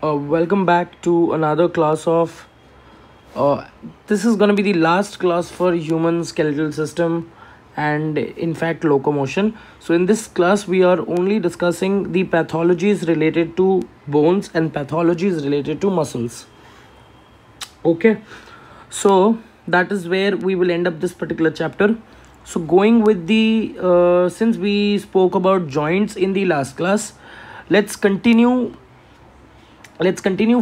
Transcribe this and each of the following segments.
Welcome back to another class of. Uh, this is going to be the last class for human skeletal system and, in fact, locomotion. So, in this class, we are only discussing the pathologies related to bones and pathologies related to muscles. Okay, so that is where we will end up this particular chapter. So, going with the since we spoke about joints in the last class, let's continue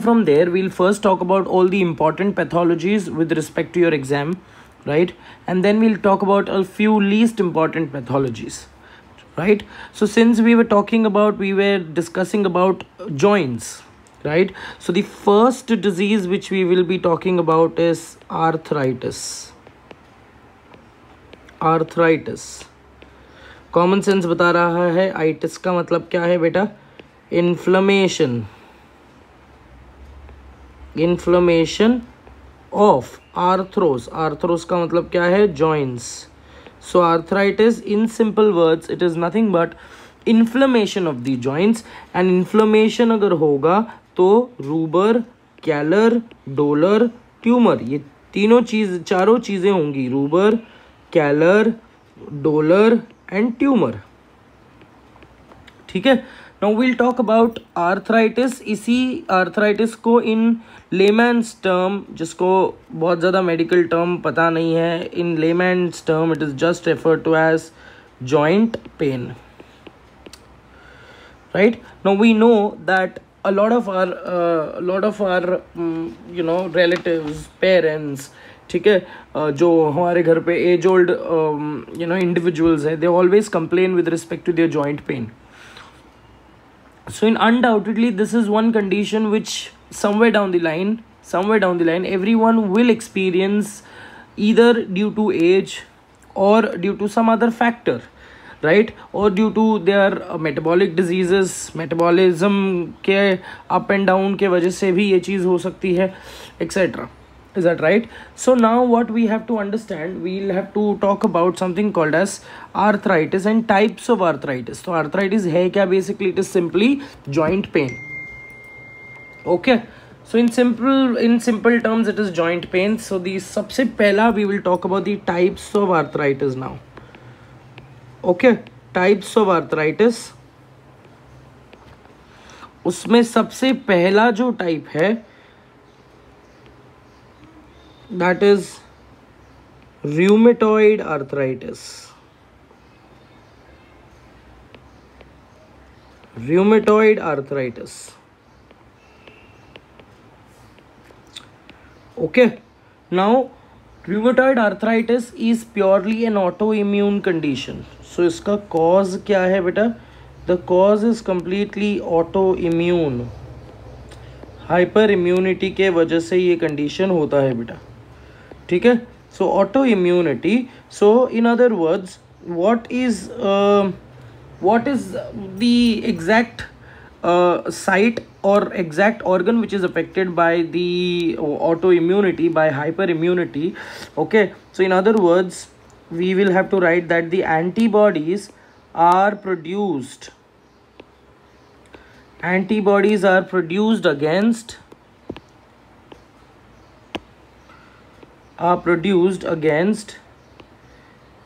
from there. We'll first talk about all the important pathologies with respect to your exam, right? And then we'll talk about a few least important pathologies, right? So since we were discussing about joints, right? So the first disease which we will be talking about is arthritis. Common sense बता रहा है itis का मतलब क्या है बेटा? Inflammation of Arthros का मतलब क्या है? Joints. So arthritis in simple words it is nothing but inflammation of the joints. And inflammation अगर होगा तो रूबर, कैलर, डोलर, ट्यूमर, ये चारों चीजें होंगी. Rubor, calor, dolor and tumour. ठीक है. Now we'll talk about arthritis. इसी आर्थराइटिस को इन लेमैन्स टर्म, जिसको बहुत ज़्यादा मेडिकल टर्म पता नहीं है, in layman's term it is just referred to as joint pain. Right. Now we know that a lot of our relatives, parents, ठीक है, जो हमारे घर पे एज ओल्ड इंडिविजुअल्स है, they always complain with respect to their joint pain. So undoubtedly this is one condition which somewhere down the line everyone will experience, either due to age or due to some other factor, right? Or due to their metabolic diseases, metabolism के up and down के वजह से भी ये चीज़ हो सकती है, etc. Is that right? So now what we have to understand, we'll have to talk about something called as arthritis and types of arthritis. So arthritis है क्या? Basically it is simply joint pain. Okay. So in simple terms it is joint pain. So the सबसे पहला we will talk about the types of arthritis now. Okay. Types of arthritis. उसमें सबसे पहला जो type है that is rheumatoid arthritis. Okay. Now rheumatoid arthritis is purely an autoimmune condition. So इसका cause क्या है बेटा? The cause is completely autoimmune. Hyper immunity के वजह से ये कंडीशन होता है बेटा. ठीक है. So autoimmunity. So in other words what is the exact site or exact organ which is affected by the autoimmunity, by hyperimmunity? Okay. So in other words we will have to write that the antibodies are produced against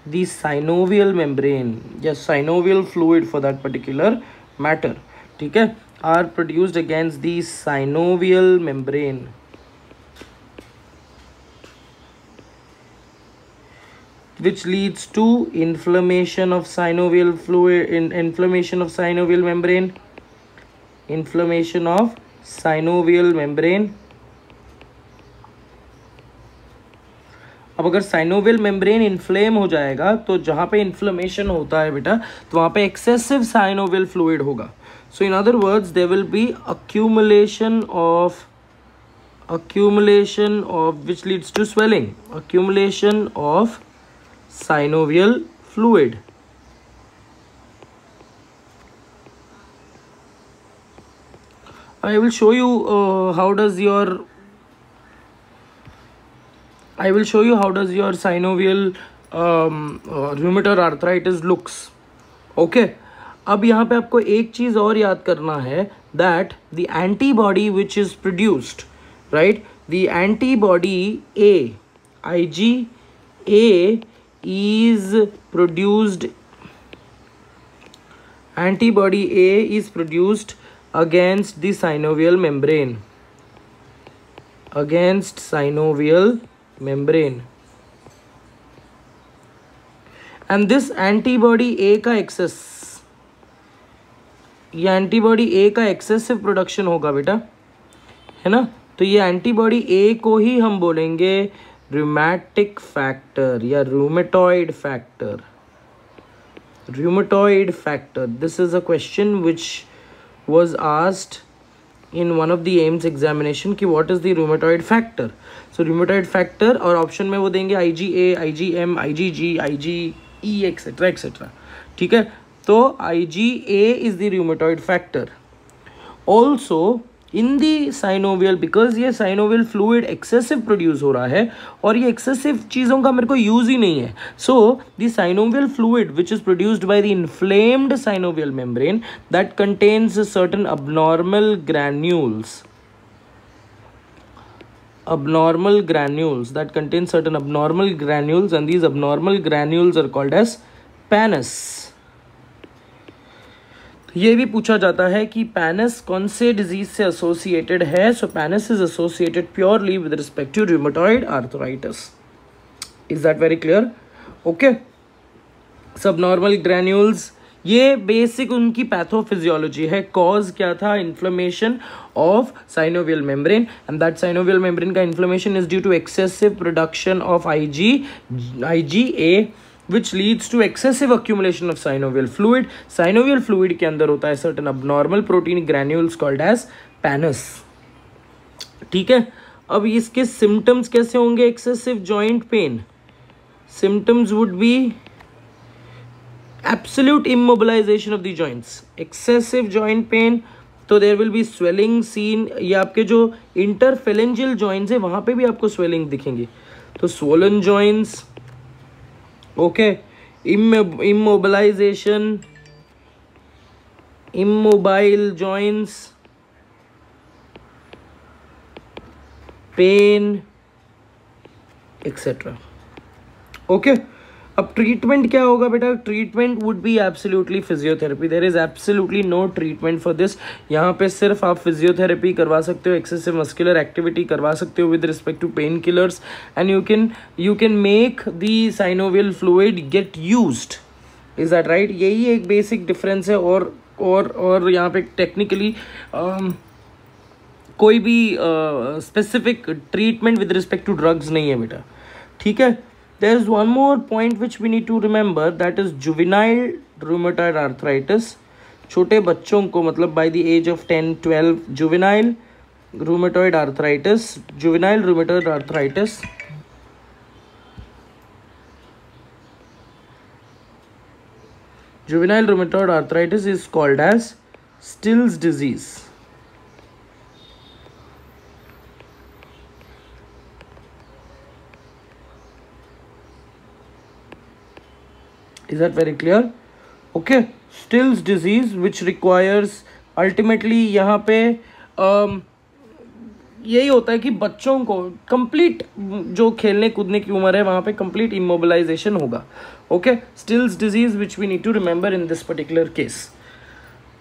the synovial membrane. Yes, synovial fluid for that particular matter. ठीक है. Are produced against the synovial membrane, which leads to inflammation of synovial fluid, inflammation of synovial membrane. अब अगर synovial membrane inflame हो जाएगा तो जहाँ पे inflammation होता है बेटा तो वहाँ पे एक्सेसिव साइनोवियल फ्लूइड होगा. So in other words there will be accumulation of which leads to swelling, accumulation of synovial fluid. I will show you how does your synovial rheumatoid arthritis looks. Okay. अब यहाँ पे आपको एक चीज और याद करना है, that the antibody which is produced, right, the antibody A, IgA is produced, antibody A is produced against the synovial membrane, against synovial membrane, and this antibody A का excess, ये एंटीबॉडी ए का एक्सेसिव प्रोडक्शन होगा बेटा, है ना। तो ये antibody ए को ही हम बोलेंगे रूमेटिक फैक्टर या rheumatoid factor, rheumatoid factor. This is a question which was asked in one of the AIIMS examination कि what is the rheumatoid factor. So rheumatoid factor और ऑप्शन में वो देंगे IgA, IgM, IgG, IgE etc etc, ठीक है। तो IgA is the rheumatoid factor. Also in the synovial, because ये synovial fluid excessive produce हो रहा है और ये excessive चीज़ों का मेरे को use ही नहीं है, so the synovial fluid which is produced by the inflamed synovial membrane that contains certain abnormal granules, that contain certain abnormal granules, and these abnormal granules are called as pannus. ये भी पूछा जाता है कि पैनस कौन से डिजीज से associated है। So pannus is associated purely with respect to rheumatoid arthritis. Is that very clear? Okay, subnormal granules, ये बेसिक उनकी पैथोफिजियोलॉजी है। कॉज क्या था? Inflammation of synovial membrane, and that synovial membrane का inflammation is due to excessive production of IgA which leads to excessive accumulation of synovial fluid. Synovial fluid के अंदर होता है certain abnormal protein granules called as pannus, ठीक है। अब इसके symptoms कैसे होंगे? excessive joint pain, symptoms would be absolute immobilization of the joints, excessive joint pain, तो there will be swelling seen, ये आपके जो interphalangeal joints है वहाँ पे भी आपको swelling दिखेंगी, तो swollen joints, okay, immobilization, immobile joints, pain, etc. okay, अब ट्रीटमेंट क्या होगा बेटा? Treatment would be absolutely physiotherapy. There is absolutely no treatment for this. यहाँ पे सिर्फ आप फिजियोथेरेपी करवा सकते हो, एक्सेसिव मस्कुलर एक्टिविटी करवा सकते हो with respect to pain killers, and you can make the synovial fluid get used. Is that right? यही एक बेसिक डिफरेंस है। और यहाँ पे टेक्निकली कोई भी specific treatment with respect to drugs नहीं है बेटा, ठीक है। There is one more point which we need to remember, that is juvenile rheumatoid arthritis. छोटे बच्चों को, मतलब by the age of 10-12, juvenile rheumatoid arthritis. Juvenile rheumatoid arthritis is called as Still's disease. Is that very clear? Okay, Still's disease which requires ultimately यहाँ पे यही होता है कि बच्चों को कंप्लीट जो खेलने कूदने की उम्र है वहाँ पे कंप्लीट इमोबिलाइजेशन होगा। Okay, Still's disease which we need to remember in this particular case.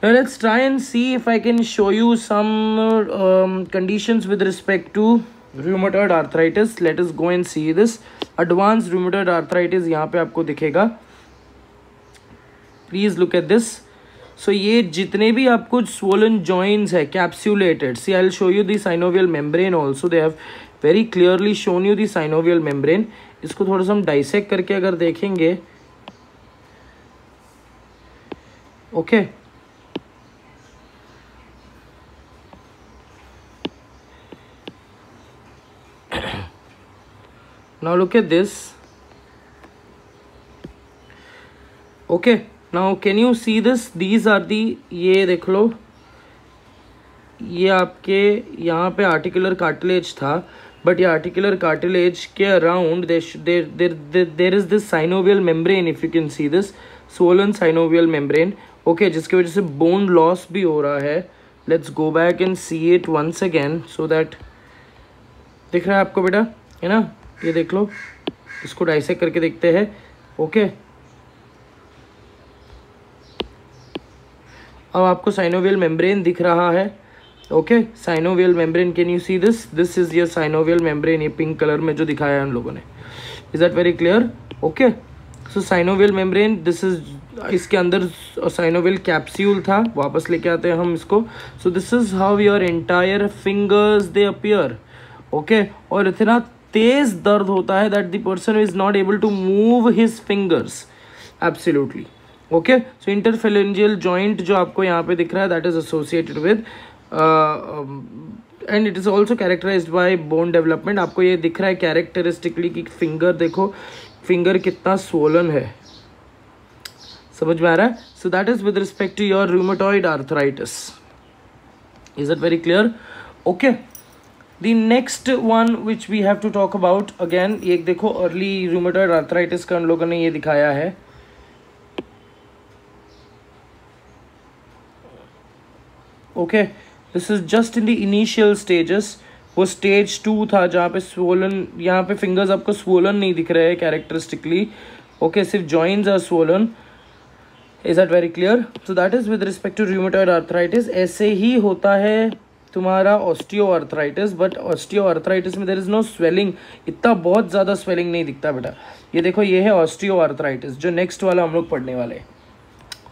Now let's try and see if I can show you some conditions with respect to rheumatoid arthritis. Let us go and see this. Advanced rheumatoid arthritis यहाँ पे आपको दिखेगा। Please look at this. So ये जितने भी आपको swollen joints है capsulated, see I'll show you the synovial membrane also. They have very clearly shown you the synovial membrane. इसको थोड़ा सा हम डाइसेक्ट करके अगर देखेंगे, okay, now look at this. Okay, now can you see this? These are the, ये देख लो, ये आपके यहाँ पे आर्टिकुलर कार्टिलेज था, बट ये आर्टिकुलर कार्टिलेज के around there is this synovial membrane. If you can see this swollen synovial membrane. Okay, जिसकी वजह से बोन लॉस भी हो रहा है. Let's go back and see it once again so that. दिख रहा है आपको बेटा, है ना? ये देख लो, इसको डाइसेक्ट करके देखते हैं. ओके, अब आपको साइनोवियल मेम्ब्रेन दिख रहा है. Okay, synovial membrane, can you see this? This is your synovial membrane. ये पिंक कलर में जो दिखाया है उन लोगों ने. Is that very clear? Okay, so synovial membrane, this is, इसके अंदर साइनोवियल कैप्सूल था. वापस लेके आते हैं हम इसको. So this is how your entire fingers they appear. Okay, और इतना तेज दर्द होता है that the person is not able to move his fingers. Absolutely. Okay, so interphalangeal joint जो आपको यहाँ पे दिख रहा है, that is associated with and it is also characterized by bone development. आपको ये दिख रहा है कैरेक्टरिस्टिकली कि फिंगर देखो, फिंगर कितना स्वोलन है. समझ में आ रहा है? So that is with respect to your rheumatoid arthritis. Is it very clear? Okay, the next one which we have to talk about again, ये देखो अर्ली रूमेटॉइड आर्थराइटिस का उन लोगों ने ये दिखाया है. Okay, this is just in the initial stages. वो स्टेज 2 था जहाँ पे स्वोलन, यहाँ पे फिंगर्स आपको स्वोलन नहीं दिख रहे हैं कैरेक्टरिस्टिकली. ओके, सिर्फ joints are swollen. Is that very clear? So that is with respect to rheumatoid arthritis. ऐसे ही होता है तुम्हारा osteoarthritis, but osteoarthritis में देयर इज नो स्वेलिंग. इतना बहुत ज़्यादा स्वेलिंग नहीं दिखता बेटा. ये देखो, ये है ऑस्टियो आर्थराइटिस, जो नेक्स्ट वाला हम लोग पढ़ने वाले हैं.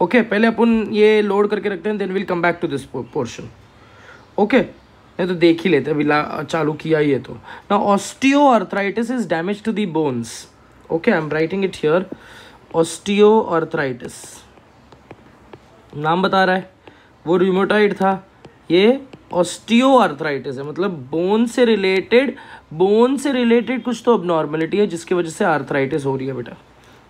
ओके, पहले अपन ये लोड करके रखते हैं, then will come back to this portion. Okay, ये तो देख ही लेते हैं, अभी चालू किया ही है तो. Now osteoarthritis is damage to the bones. Okay, I am writing it here. Osteoarthritis नाम बता रहा है, वो रूमेटॉइड था, ये ऑस्टियो आर्थराइटिस है. मतलब बोन से रिलेटेड कुछ तो अबनॉर्मलिटी है जिसकी वजह से आर्थराइटिस हो रही है बेटा.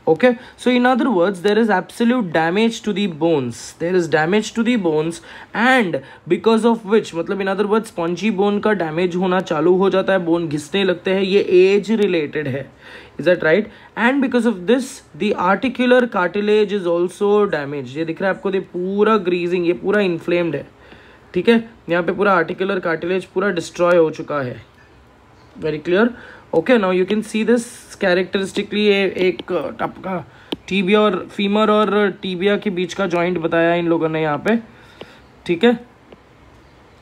Okay, so in other words, there is absolute damage to the bones. There is damage to the bones, and because of which, मतलब in other words, spongy bone का damage होना चालू हो जाता है, bone घिसने लगते हैं. ये age related है. Is that right? And because of this, the articular cartilage is also damaged. ये दिख रहा है आपको, ये पूरा greasing, ये पूरा inflamed है. ठीक है, यहाँ पे पूरा articular cartilage पूरा destroy हो चुका है. Very clear? Okay, now you can see this characteristically. एक आपका टीबिया और फीमर और टीबिया के बीच का जॉइंट बताया इन लोगों ने यहाँ पे. ठीक है,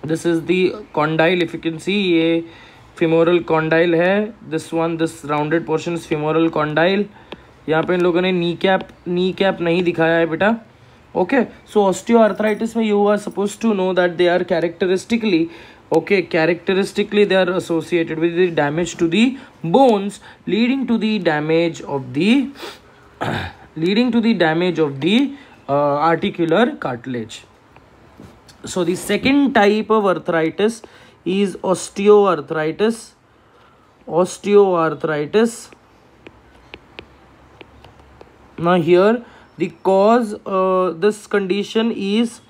this is the condyle. If you can सी, ये फिमोरल कॉन्डाइल है. This rounded portion is femoral condyle. यहाँ पे इन लोगों ने नी कैप नहीं दिखाया है बेटा. ओके, सो ऑस्टियोआर्थराइटिस में you are suppose to know that they are characteristically they are associated with the damage to the bones, leading to the damage of the articular cartilage. So the second type of arthritis is osteoarthritis. Now here the cause this condition is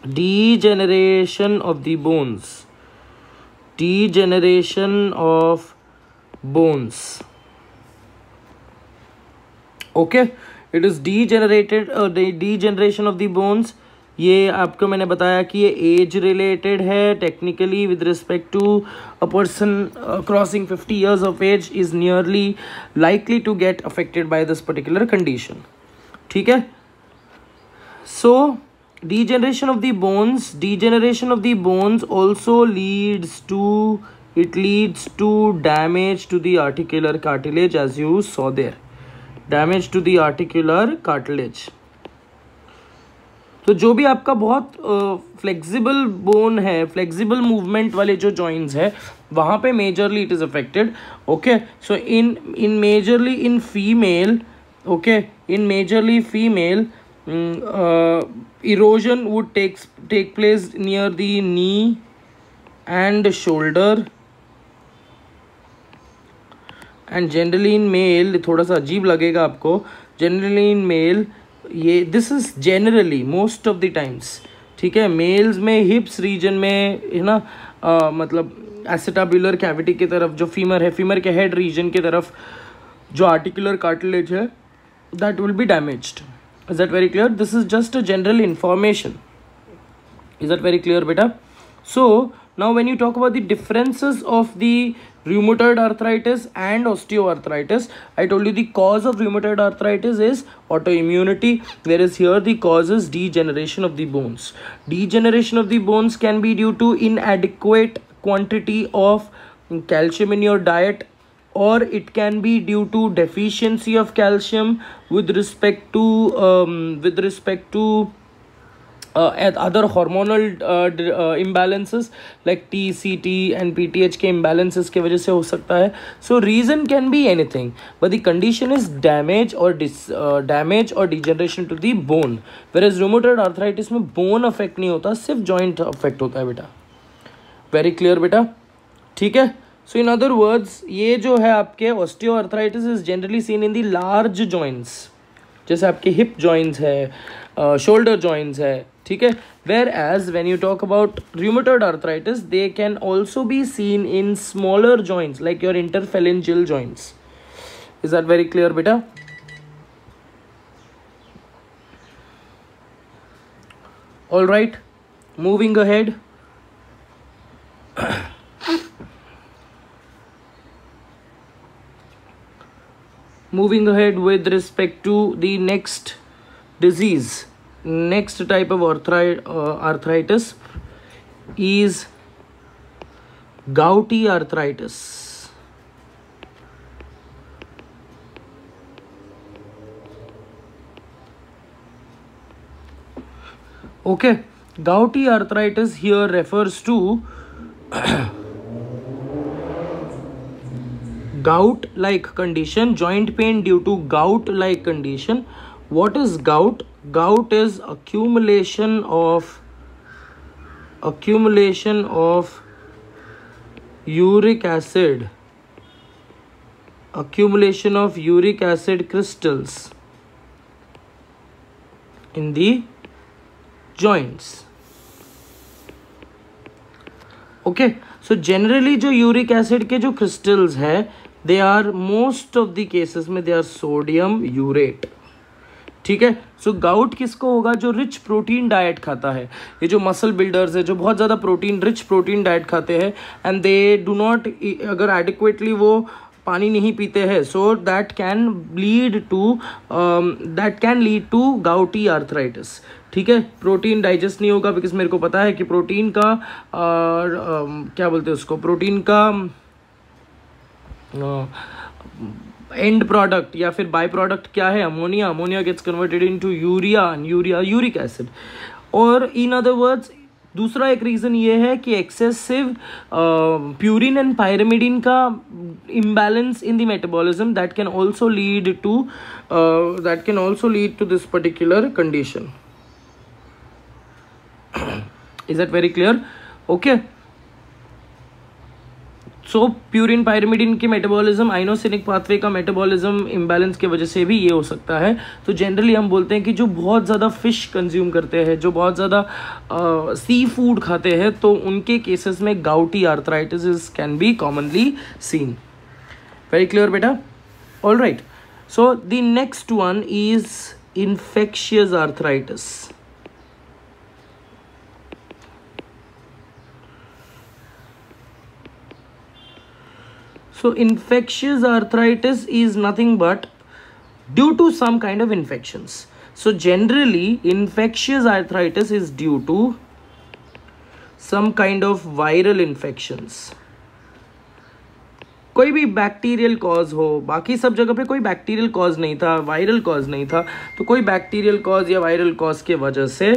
degeneration of the bones. Okay, it is degeneration of the bones. ये आपको मैंने बताया कि ये age related है. Technically with respect to a person crossing 50 years of age is nearly likely to get affected by this particular condition. ठीक है, so degeneration of the bones also leads to damage to the articular cartilage, as you saw there. Damage to the articular cartilage. तो जो भी आपका बहुत flexible bone है, flexible movement वाले जो जॉइंट्स है, वहाँ पे majorly it is affected. Okay, so in majorly in female, okay, in majorly female erosion would take place near the knee and shoulder, and generally in male, थोड़ा सा अजीब लगेगा आपको, generally in male, ये this is generally most of the times. ठीक है, mails में हिप्स reason में है ना, मतलब एसिटाबुलर कैविटी की तरफ जो फीमर है, फीमर के हेड रीजन की तरफ जो आर्टिकुलर कार्टिलेज है, that will be damaged. Is that very clear? This is just a general information. Is that very clear, beta? So now when you talk about the differences of the rheumatoid arthritis and osteoarthritis, I told you the cause of rheumatoid arthritis is autoimmunity, whereas here the cause is degeneration of the bones. Degeneration of the bones can be due to inadequate quantity of calcium in your diet, or it can be due to deficiency of calcium with respect to other hormonal imbalances like TCT and PTH के imbalances के वजह से हो सकता है. So reason can be anything, but the condition is damage or degeneration to the bone. Whereas rheumatoid arthritis में bone affect नहीं होता, सिर्फ joint affect होता है बेटा. Very clear बेटा? ठीक है. So in other words, ये जो है आपके osteoarthritis is generally seen in the large joints, जैसे आपके hip joints है, shoulder joints है, ठीक है. Whereas when you talk about rheumatoid arthritis, they can also be seen in smaller joints like your interphalangeal joints. Is that very clear beta? All right, moving ahead. Moving ahead with respect to the next disease, next type of arthritis is gouty arthritis. Okay, gouty arthritis here refers to gout like condition, joint pain due to gout like condition. What is gout? Gout is accumulation of uric acid, accumulation of uric acid crystals in the joints. Okay, so generally जो uric acid के जो crystals है, they are most of the cases में they are sodium urate. ठीक है. सो gout किसको होगा? जो रिच प्रोटीन डाइट खाता है. ये जो मसल बिल्डर्स है, जो बहुत ज़्यादा रिच प्रोटीन डाइट खाते हैं एंड दे डू नॉट, अगर एडिक्वेटली वो पानी नहीं पीते हैं, so that can lead to gouty arthritis. ठीक है. प्रोटीन डाइजेस्ट नहीं होगा, बिकॉज मेरे को पता है कि प्रोटीन का क्या बोलते हैं उसको, प्रोटीन का एंड प्रोडक्ट या फिर बाय प्रोडक्ट क्या है? Ammonia. Ammonia gets converted into urea and uric acid. और इन अदर वर्ड्स दूसरा एक रीज़न ये है कि एक्सेसिव प्यूरिन एंड पायरिमिडीन का imbalance in the metabolism that can also lead to this particular condition. Is that very clear? Okay. So purine pyrimidine के metabolism, inosinic pathway का metabolism imbalance की वजह से भी ये हो सकता है. तो जनरली हम बोलते हैं कि जो बहुत ज़्यादा फिश कंज्यूम करते हैं, जो बहुत ज़्यादा सी फूड खाते हैं, तो उनके केसेस में gouty arthritis can be commonly seen. Very clear बेटा? All right. So the next one is infectious arthritis. So infectious arthritis is nothing but due to some kind of infections. So generally infectious arthritis is due to some kind of viral infections. कोई भी bacterial cause हो, बाकी सब जगह पे कोई bacterial cause नहीं था, वायरल कॉज नहीं था, तो कोई बैक्टीरियल कॉज या वायरल कॉज के वजह से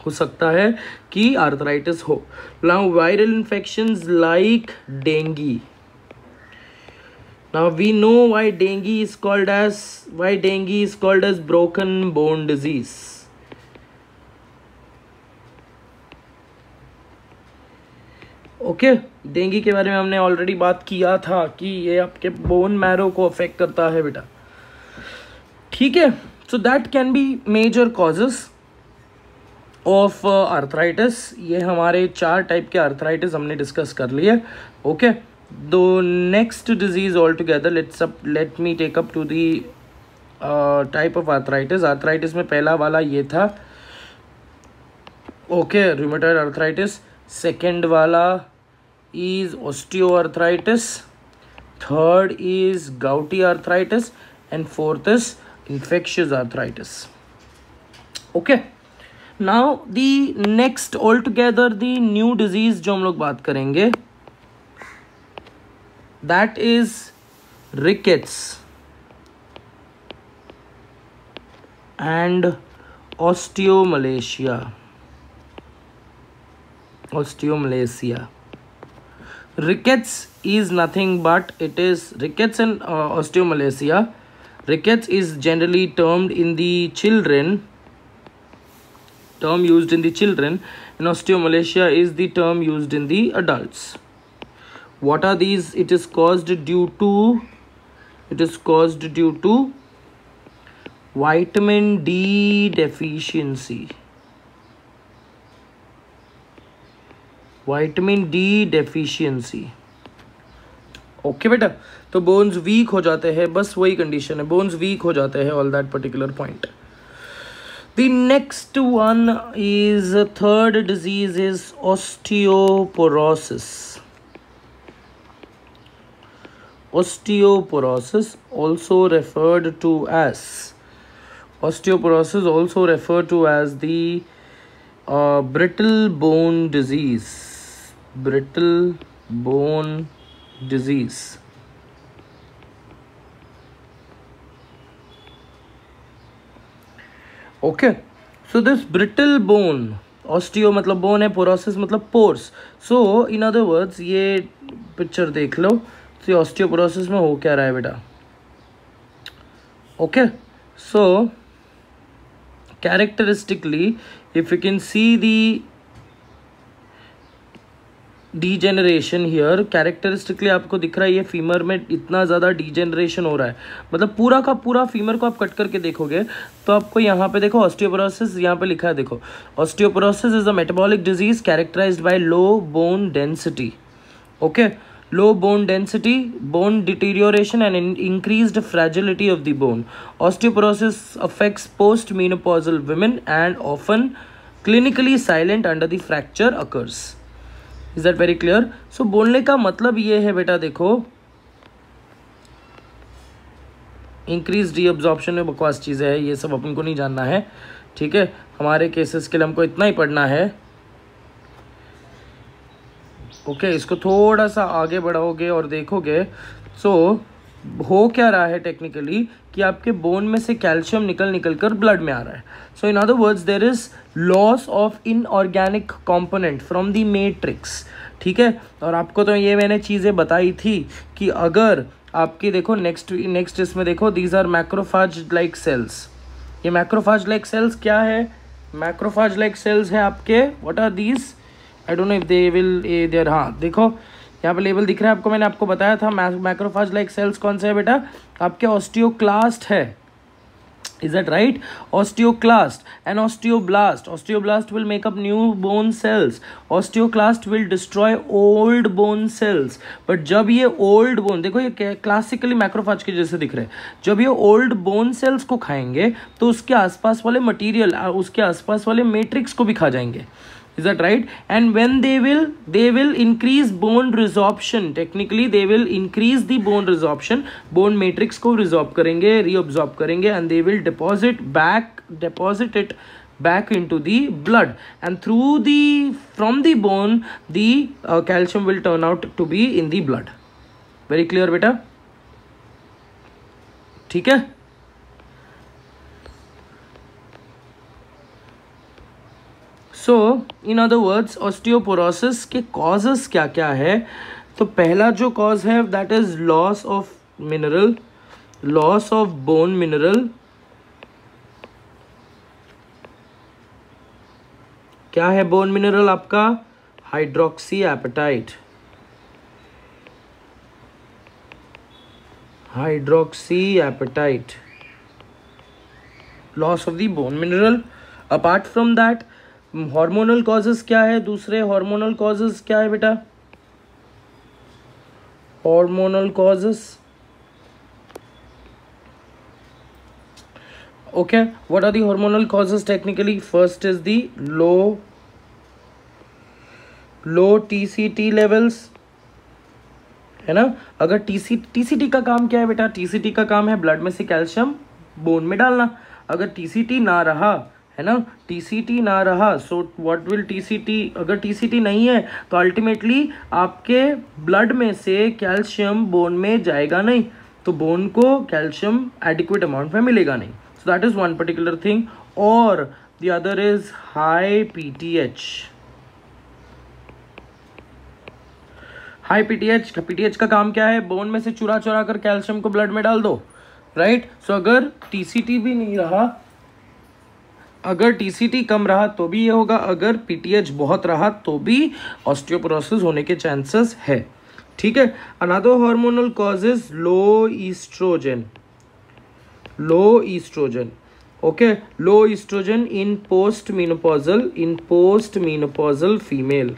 हो सकता है कि आर्थराइटिस हो. Now viral infections like dengue. Now we know why dengue is called as broken bone disease. Okay. Dengue के बारे में हमने ऑलरेडी बात किया था कि ये आपके बोन मैरो को अफेक्ट करता है बेटा. ठीक है. So that can be major causes of arthritis. ये हमारे 4 टाइप के आर्थराइटिस हमने डिस्कस कर लिए. Okay. The next disease altogether, let me take up to the type of arthritis. Arthritis में पहला वाला ये था, ओके, रूमेटॉइड आर्थराइटिस. सेकेंड वाला is osteoarthritis. Third is gouty arthritis and fourth is infectious arthritis. Okay, now the next altogether the new disease जो हम लोग बात करेंगे, that is rickets and osteomalacia. Rickets is nothing but it is rickets and osteomalacia. Rickets is generally termed in the children, term used in the children, and osteomalacia is the term used in the adults. What are these? It is caused due to vitamin D deficiency. Vitamin D deficiency. Okay बेटा, तो bones weak हो जाते हैं, बस वही condition है, bones weak हो जाते हैं, all that particular point. The next one is third disease is osteoporosis. Osteoporosis also referred to as the brittle bone disease. Okay, so this brittle bone, osteo मतलब bone है, porosis मतलब pores. So in other words, ये picture देख लो, तो osteoporosis में हो क्या रहा है बेटा. Okay, so characteristically if you can C the degeneration here, characteristically आपको दिख रहा है ये फीमर में इतना ज़्यादा डीजेनरेशन हो रहा है, मतलब पूरा का पूरा फीमर को आप कट करके देखोगे तो आपको यहाँ पे देखो ऑस्टियोपोरोसिस यहाँ पे लिखा है. देखो, osteoporosis is a metabolic disease characterized by low bone density. Okay, low bone density, bone deterioration and increased fragility of the bone. Osteoporosis affects postmenopausal women and often clinically silent under the fracture occurs. Is that very clear? So बोलने का मतलब ये है बेटा, देखो increase reabsorption में बकवास चीज़ें है, ये सब अपन को नहीं जानना है, ठीक है. हमारे केसेस के लिए हमको इतना ही पढ़ना है. ओके, इसको थोड़ा सा आगे बढ़ाओगे और देखोगे सो हो क्या रहा है टेक्निकली कि आपके बोन में से कैल्शियम निकल कर ब्लड में आ रहा है. So in other words there is loss of inorganic component from the matrix. ठीक है, और आपको तो ये मैंने चीज़ें बताई थी कि अगर आपकी देखो नेक्स्ट इसमें देखो, these are macrophage like cells. ये मैक्रोफाज लाइक सेल्स क्या है? मैक्रोफाज लाइक सेल्स है आपके, what are these? I don't know if they will there. हाँ देखो यहाँ पे लेबल दिख रहा है आपको, मैंने आपको बताया था मैक्रोफाज लाइक सेल्स कौन से है बेटा, आपके ऑस्टियोक्लास्ट है. Is that right? Osteoclast and osteoblast. Osteoblast will make up new bone cells, osteoclast will destroy old bone cells. But जब ये ओल्ड बोन, देखो ये क्लासिकली मैक्रोफाज के जैसे दिख रहे हैं, जब ये ओल्ड बोन सेल्स को खाएंगे तो उसके आसपास वाले मटीरियल, उसके आसपास वाले मैट्रिक्स को भी खा जाएंगे. Is that right? And when they will increase bone resorption. Technically they will increase the bone resorption. Bone matrix को resorb करेंगे, reabsorb करेंगे, and they will deposit it back into the blood. And from the bone, the calcium will turn out to be in the blood. Very clear बेटा? ठीक है? So in other words osteoporosis के causes क्या क्या है? तो पहला जो कॉज है that is loss of mineral, loss of bone mineral. क्या है बोन मिनरल आपका? Hydroxyapatite. Hydroxyapatite, loss of the bone mineral. Apart from that hormonal causes क्या है? दूसरे हार्मोनल कॉजेस क्या है बेटा? Hormonal causes Okay, what are the hormonal causes technically? First is the low TCT levels, है ना. अगर TCT का काम क्या है बेटा? TCT का काम है ब्लड में से कैल्शियम बोन में डालना. अगर TCT ना रहा, है ना, TCT ना रहा, सो व्हाट विल TCT, अगर TCT नहीं है तो अल्टीमेटली आपके ब्लड में से कैल्शियम बोन में जाएगा नहीं, तो बोन को कैल्शियम एडिक्वेट अमाउंट में मिलेगा नहीं. So that is one particular thing. और the other is high PTH. High PTH का काम क्या है? बोन में से चुरा कर कैल्शियम को ब्लड में डाल दो, राइट. सो अगर TCT भी नहीं रहा, अगर TCT कम रहा तो भी ये होगा, अगर PTH बहुत रहा तो भी ऑस्टियोपोरोसिस होने के चांसेस है. ठीक है. Another hormonal cause is low oestrogen. Okay, low oestrogen in postmenopausal female.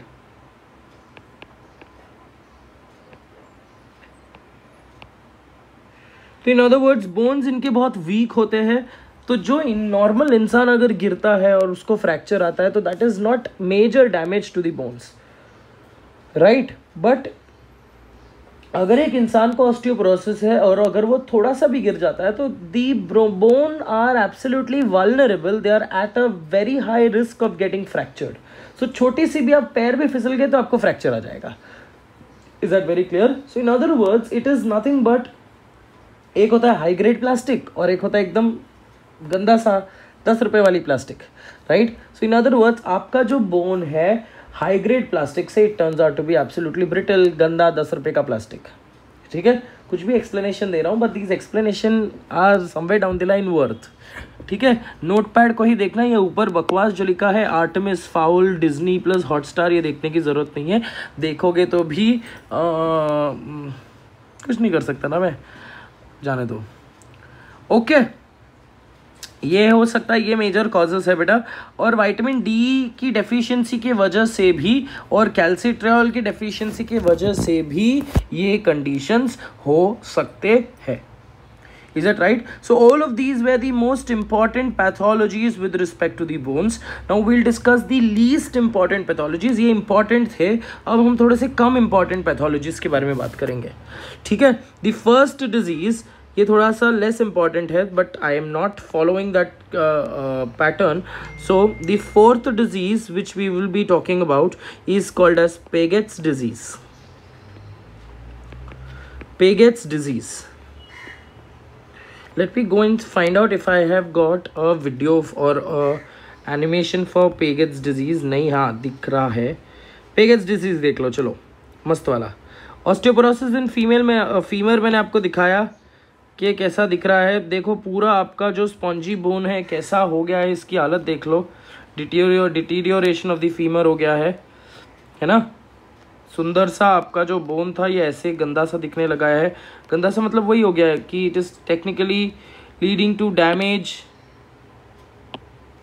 तो इन अदर वर्ड्स बोन्स इनके बहुत वीक होते हैं. तो जो नॉर्मल इंसान अगर गिरता है और उसको फ्रैक्चर आता है तो that is not major damage to the bones, right. But अगर एक इंसान को ऑस्टियोपोरोसिस है और अगर वो थोड़ा सा भी गिर जाता है तो the bone are absolutely vulnerable, they are at a very high risk of getting fractured. So छोटी सी भी आप पैर भी फिसल गए तो आपको फ्रैक्चर आ जाएगा. Is that very clear? So in other words it is nothing but, एक होता है हाई ग्रेड प्लास्टिक और एक होता है एकदम गंदा सा 10 रुपए वाली plastic, right. So in other words आपका जो बोन है हाई ग्रेड प्लास्टिक से it turns out to be absolutely brittle, गंदा 10 रुपए का प्लास्टिक. ठीक है, कुछ भी एक्सप्लेनेशन दे रहा हूँ but these explanation are somewhere down the line worth. ठीक है, नोटपैड को ही देखना. ये ऊपर बकवास जो लिखा है Artemis foul Disney plus Hotstar, ये देखने की ज़रूरत नहीं है. देखोगे तो भी कुछ नहीं कर सकता ना मैं, जाने दो. ओके, ये हो सकता है, ये मेजर कॉजेस है बेटा. और विटामिन डी की डेफिशिएंसी की वजह से भी और कैल्सिट्रियोल की डेफिशिएंसी की वजह से भी ये कंडीशंस हो सकते हैं. Is that right? So all of these were the most important pathologies with respect to the bones. Now we'll discuss the least important pathologies. ये important थे, अब हम थोड़े से कम important pathologies के बारे में बात करेंगे. ठीक है, the first disease, ये थोड़ा सा लेस important है but I am not following that pattern. So the fourth disease which we will be talking about is called as Paget's disease. Paget's disease. Let me go and find out if I have got a video or a animation for Paget's disease. नहीं, हाँ दिख रहा है. Paget's disease देख लो, चलो मस्त वाला. Osteoporosis in female मैंने आपको दिखाया कि कैसा दिख रहा है. देखो पूरा आपका जो स्पॉन्जी बोन है कैसा हो गया है, इसकी हालत देख लो. डिटीरियोरेशन ऑफ द फीमर हो गया है ना. सुंदर सा आपका जो बोन था ये ऐसे गंदा सा दिखने लगा है. गंदा सा मतलब वही हो गया है कि it is technically leading to damage.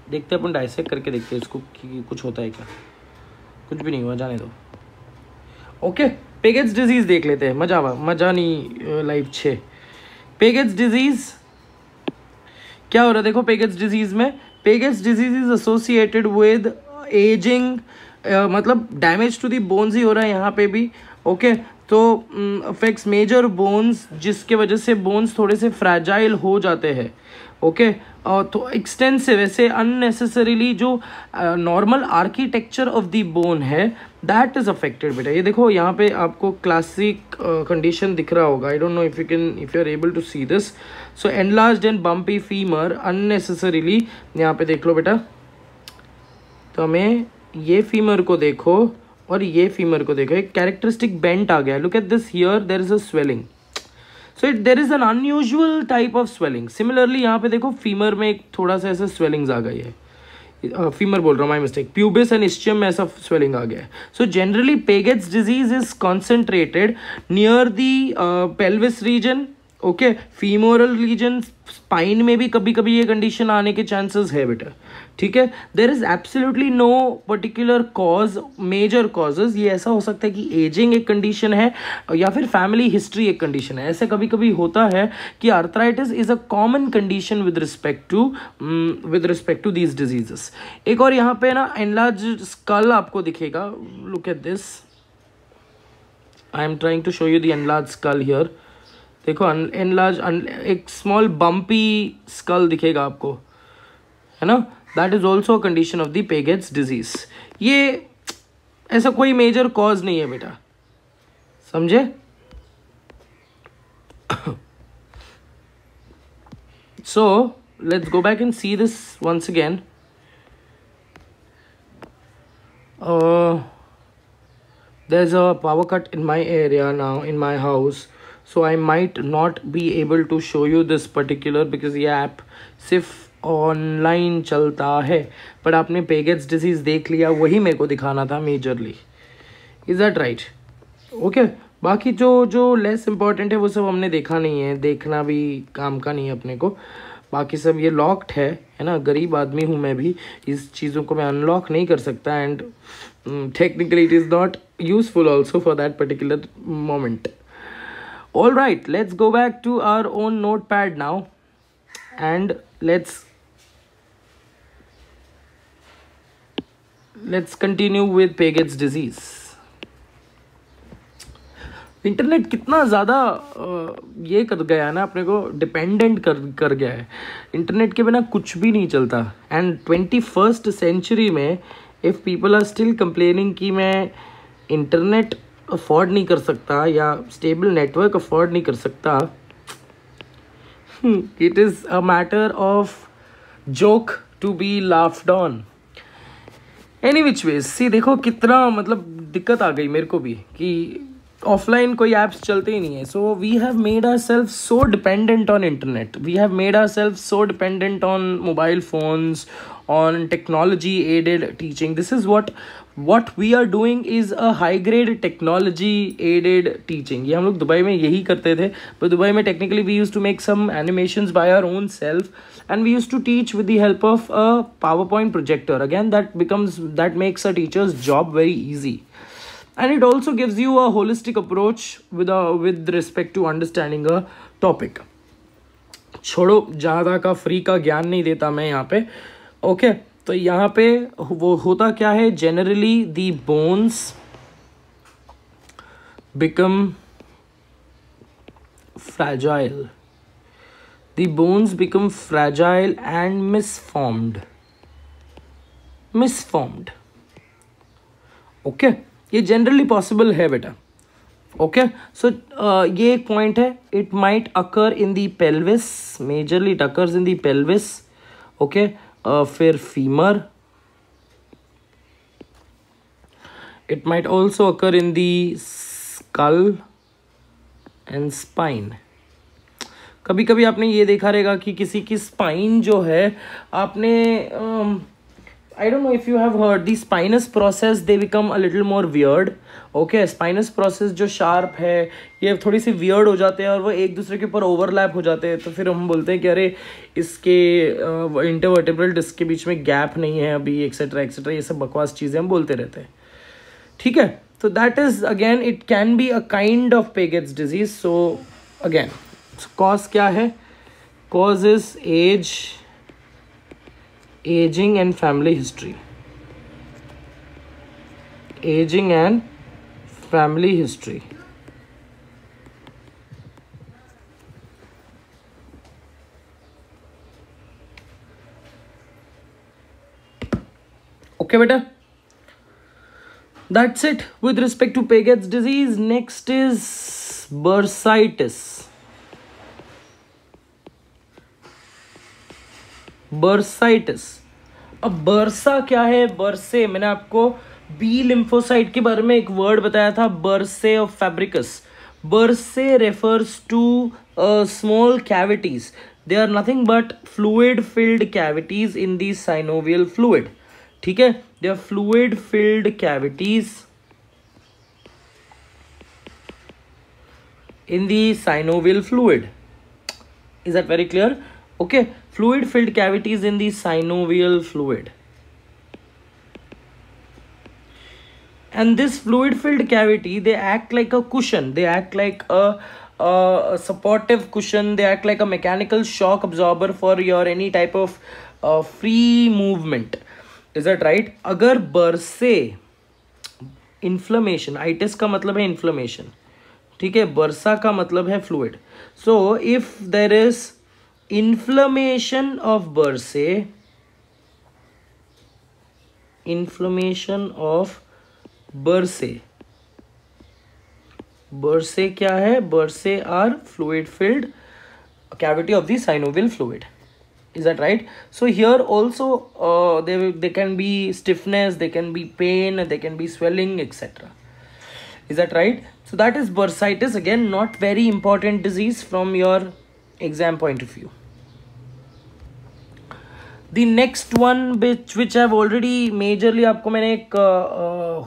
देखते अपन डाइसेक्ट करके देखते हैं इसको कि कुछ होता है क्या. कुछ भी नहीं हुआ, जाने दो. ओके, पेगेट्स डिजीज देख लेते हैं. मजा नहीं लाइफ 6. पेगेट्स डिजीज क्या हो रहा है देखो. पेगेट्स डिजीज में Paget's disease is associated with ageing, मतलब डैमेज टू दी बोन्स ही हो रहा है यहाँ पे भी. ओके, तो अफेक्ट्स मेजर बोन्स, जिसके वजह से बोन्स थोड़े से फ्रैजाइल हो जाते हैं. ओके, तो एक्सटेंसिव ऐसे अननेसेसरीली जो normal architecture of the bone है दैट इज अफेक्टेड बेटा. ये देखो यहाँ पे आपको क्लासिक कंडीशन दिख रहा होगा. I don't know if you are able to see this. So enlarged and bumpy femur unnecessarily, यहाँ पे देख लो बेटा. तो हमें ये फीमर को देखो और ये फीमर को देखो, एक कैरेक्टरिस्टिक बेंट आ गया. Look at this, here there is a swelling. So there is an unusual type of swelling. Similarly यहाँ पे देखो फीमर में एक थोड़ा सा ऐसा स्वेलिंग्स आ गई है. फीमर बोल रहा हूँ, my mistake. Pubis and ischium में ऐसा स्वेलिंग आ गया है. So generally Paget's disease is concentrated near the pelvis region okay, femoral region spine में भी कभी कभी ये कंडीशन आने के चांसेस है बेटा, ठीक है। There is absolutely no particular cause, major causes. ये ऐसा हो सकता है कि एजिंग एक कंडीशन है या फिर फैमिली हिस्ट्री एक कंडीशन है। ऐसे कभी कभी होता है कि arthritis is a common condition with respect to these diseases. एक और यहाँ पे ना एनलार्ज स्कल आपको दिखेगा, look at this, I am trying to show you the enlarge skull here. देखो एनलार्ज, एक स्मॉल बम्पी स्कल दिखेगा आपको, है ना, that is also a condition of the Paget's disease. ये ऐसा कोई मेजर कॉज नहीं है बेटा, समझे। So let's go back and see this once again. There's a power cut in my area now, in my house, so I might not be able to show you this particular because ये app सिर्फ online चलता है। पर आपने पेगेट्स disease देख लिया, वही मेरे को दिखाना था majorly, is that right? Okay, बाकी जो लेस इम्पॉर्टेंट है वो सब हमने देखा नहीं है, देखना भी काम का नहीं है अपने को। बाकी सब ये लॉक्ड है ना, गरीब आदमी हूँ मैं भी, इस चीज़ों को मैं अनलॉक नहीं कर सकता, and technically it is not useful also for that particular moment. All right, let's go back to our own notepad now and let's continue with Paget's disease. Internet कितना ज़्यादा ये कर गया है ना, अपने को डिपेंडेंट कर गया है। इंटरनेट के बिना कुछ भी नहीं चलता। एंड 21st सेंचुरी में if people are still complaining कि मैं इंटरनेट अफोर्ड नहीं कर सकता या स्टेबल नेटवर्क अफोर्ड नहीं कर सकता, it is a matter of joke to be laughed on. Any which ways, see देखो कितना मतलब दिक्कत आ गई मेरे को भी कि ऑफलाइन कोई ऐप्स चलते ही नहीं है। So we have made our self so dependent on internet, we have made our self so dependent on mobile phones, on technology aided teaching. This is what we are doing is a high grade technology aided teaching. ये हम लोग Dubai में यही करते थे, पर Dubai में technically we used to make some animations by our own self and we used to teach with the help of a PowerPoint projector. Again, that makes a teacher's job very easy, and it also gives you a holistic approach with respect to understanding a topic. छोड़ो, ज़्यादा का free का ज्ञान नहीं देता मैं यहाँ पे। ओके, तो यहाँ पे वो होता क्या है, generally the bones become fragile, the bones become fragile and misformed. Okay, ये जनरली पॉसिबल है बेटा। ओके, सो ये एक पॉइंट है, it might occur in the pelvis, majorly it occurs in the pelvis. Okay, फिर femur, it might also occur in the skull and spine. कभी कभी आपने ये देखा रहेगा कि किसी की स्पाइन जो है, आपने I don't know if you have heard the spinous process, they become a little more weird. Okay, spinous process जो शार्प है ये थोड़ी सी weird हो जाते हैं और वो एक दूसरे के ऊपर ओवरलैप हो जाते हैं, तो फिर हम बोलते हैं कि अरे इसके इंटरवर्टेब्रल डिस्क के बीच में गैप नहीं है अभी, एक्सेट्रा एक्सेट्रा, ये सब बकवास चीज़ें हम बोलते रहते हैं। ठीक है, तो that is again it can be a kind of Paget's disease. So again cause क्या है, cause is aging and family history. Aging and family history. Okay beta, that's it with respect to Paget's disease. Next is bursitis. Bursitis. अब bursa क्या है, बर्से, मैंने आपको B lymphocyte के बारे में एक वर्ड बताया था, bursae of Fabricius. Bursae refers to small cavities, they are nothing but fluid filled cavities in the synovial fluid. ठीक है, they are fluid filled cavities in the synovial fluid. Is that very clear? Okay, fluid filled cavities in the synovial fluid. And this fluid filled cavity, they act like a cushion, they act like a supportive cushion, they act like a mechanical shock absorber for your any type of free movement. Is that right? अगर बरसे inflammation, itis का मतलब है inflammation, ठीक है, बरसा का मतलब है fluid. So if there is inflammation of bursae, inflammation of bursae, bursae क्या है? Bursae are fluid filled cavity of the synovial fluid. Is that right? So here also they can be stiffness, they can be pain, they can be swelling, etc. Is that right? So that is bursitis. Again, not very important disease from your exam point of view. The next one which I've already majorly आपको मैंने एक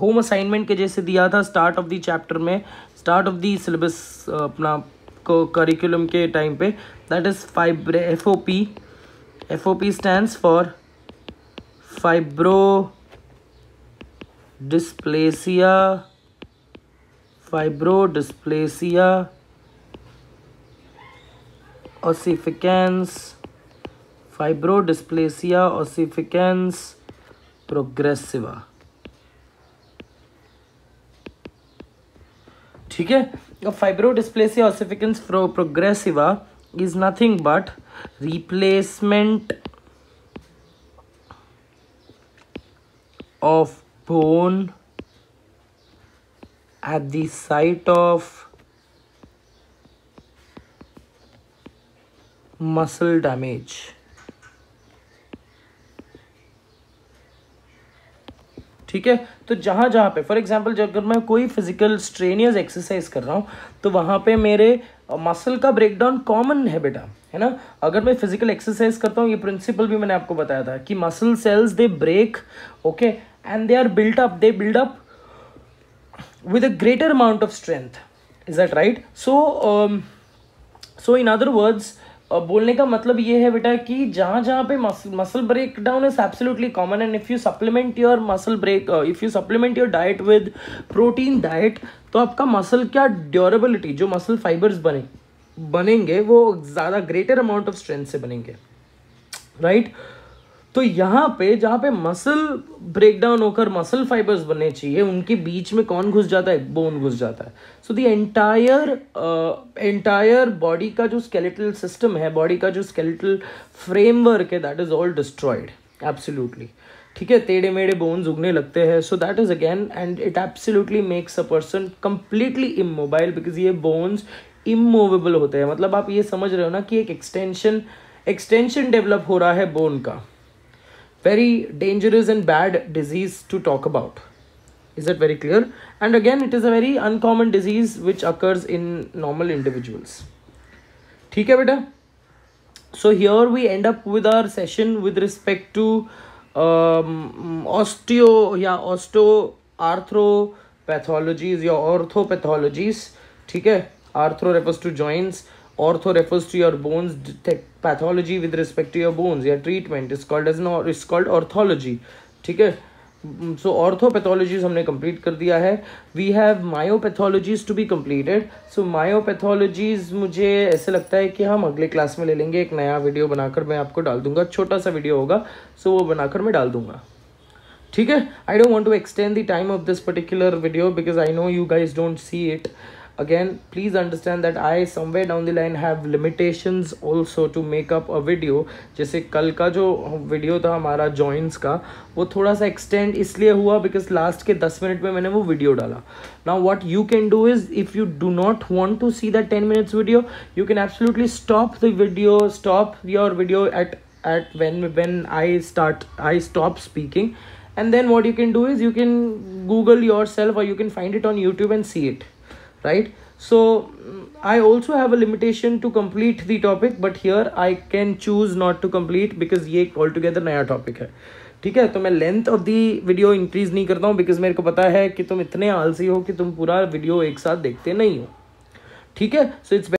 home assignment के जैसे दिया था start of the chapter में, start of the syllabus अपना curriculum के टाइम पे, that is FOP. FOP stands for fibrodysplasia ossificans progressiva. ठीक है, fibrodysplasia ossificans progressiva is nothing but replacement of bone at the site of muscle damage. ठीक है, तो जहाँ जहाँ पे फॉर एग्जांपल जब अगर मैं कोई फिजिकल स्ट्रेनियस एक्सरसाइज कर रहा हूँ तो वहाँ पे मेरे मसल का ब्रेकडाउन कॉमन है बेटा, है ना. अगर मैं फिजिकल एक्सरसाइज करता हूँ, ये प्रिंसिपल भी मैंने आपको बताया था कि muscle cells they break, okay, and they build up with a greater amount of strength. Is that right? So in other words, बोलने का मतलब ये है बेटा कि जहाँ जहाँ पे muscle break down is absolutely common, and if you supplement your muscle break, if you supplement your diet with protein diet, तो आपका मसल क्या ड्यूरेबिलिटी, जो मसल फाइबर्स बनेंगे वो ज़्यादा ग्रेटर अमाउंट ऑफ स्ट्रेंथ से बनेंगे, राइट. तो यहाँ पे जहाँ पे मसल ब्रेकडाउन होकर मसल फाइबर्स बनने चाहिए, उनके बीच में कौन घुस जाता है? बोन घुस जाता है. सो द एंटायर बॉडी का जो स्केलेटल सिस्टम है, बॉडी का जो स्केलेटल फ्रेमवर्क है, that is all destroyed absolutely. ठीक है, टेढ़े मेढ़े बोन्स उगने लगते हैं. So that is again, and it absolutely makes a person completely immobile, because ये बोन्स इमूवेबल होते हैं. मतलब आप ये समझ रहे हो ना कि एक एक्सटेंशन डेवलप हो रहा है बोन का. Very dangerous and bad disease to talk about. Is that very clear? And again, it is a very uncommon disease which occurs in normal individuals. ठीक है बेटा? So here we end up with our session with respect to osteoarthropathologies या orthopathologies. ठीक है? Arthro refers to joints. Ortho refers to your bones. Pathology with respect to your bones, your treatment is called orthology. ठीक है, so orthopathologies हमने complete कर दिया है. We have myopathologies to be completed. So myopathologies मुझे ऐसे लगता है कि हम अगले क्लास में ले लेंगे. एक नया वीडियो बनाकर मैं आपको डाल दूंगा, छोटा सा वीडियो होगा, so वो बनाकर मैं डाल दूंगा. ठीक है, I don't want to extend the time of this particular video because I know you guys don't see it. Again, please understand that I somewhere down the line have limitations also to make up a video. जैसे कल का जो video था हमारा joints का, वो थोड़ा सा एक्सटेंड इसलिए हुआ बिकॉज लास्ट के 10 मिनट में मैंने वो वीडियो डाला. Now what you can do is, if you do not want to see that 10 minutes video, you can absolutely stop the video, stop your video at when I stop speaking, and then what you can do is you can Google yourself or you can find it on YouTube and see it. Right, so I also have a limitation to complete the topic, but here I can choose not to complete because ये altogether नया topic है. ठीक है, तो मैं length of the video increase नहीं करता हूँ बिकॉज मेरे को पता है कि तुम इतने आलसी हो कि तुम पूरा वीडियो एक साथ देखते नहीं हो. ठीक है, सो इट्स